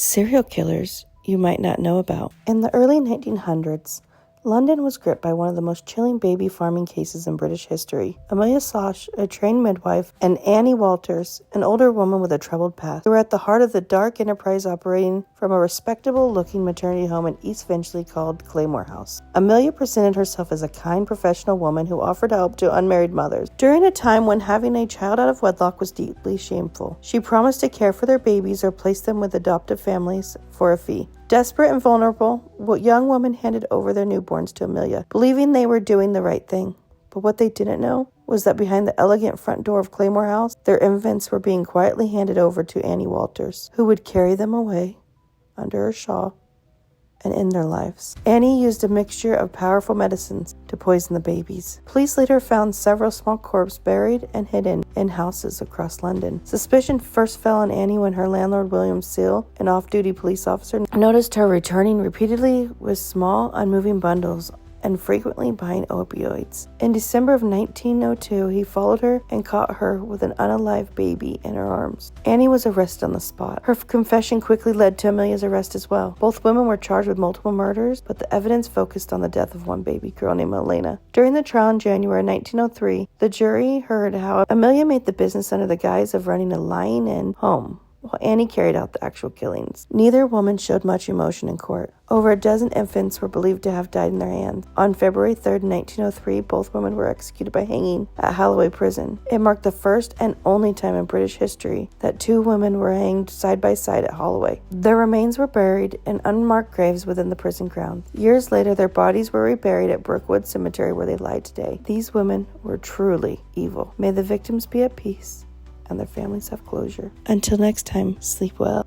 Serial killers you might not know about. In the early 1900s, London was gripped by one of the most chilling baby farming cases in British history. Amelia Sosh, a trained midwife, and Annie Walters, an older woman with a troubled past, were at the heart of the dark enterprise operating from a respectable-looking maternity home in East Finchley called Claymore House. Amelia presented herself as a kind professional woman who offered help to unmarried mothers. During a time when having a child out of wedlock was deeply shameful, she promised to care for their babies or place them with adoptive families for a fee. Desperate and vulnerable, young women handed over their newborns to Amelia, believing they were doing the right thing. But what they didn't know was that behind the elegant front door of Claymore House, their infants were being quietly handed over to Annie Walters, who would carry them away under her shawl and end their lives. Annie used a mixture of powerful medicines to poison the babies. Police later found several small corpses buried and hidden in houses across London. Suspicion first fell on Annie when her landlord, William Seal, an off-duty police officer, noticed her returning repeatedly with small, unmoving bundles and frequently buying opioids. In December of 1902, he followed her and caught her with an unalive baby in her arms. Annie was arrested on the spot. Her confession quickly led to Amelia's arrest as well. Both women were charged with multiple murders, but the evidence focused on the death of one baby girl named Elena. During the trial in January 1903, the jury heard how Amelia made the business under the guise of running a lying-in home, while Annie carried out the actual killings. Neither woman showed much emotion in court. Over a dozen infants were believed to have died in their hands. On February 3rd, 1903, both women were executed by hanging at Holloway Prison. It marked the first and only time in British history that two women were hanged side by side at Holloway. Their remains were buried in unmarked graves within the prison grounds. Years later, their bodies were reburied at Brookwood Cemetery, where they lie today. These women were truly evil. May the victims be at peace and their families have closure. Until next time, sleep well.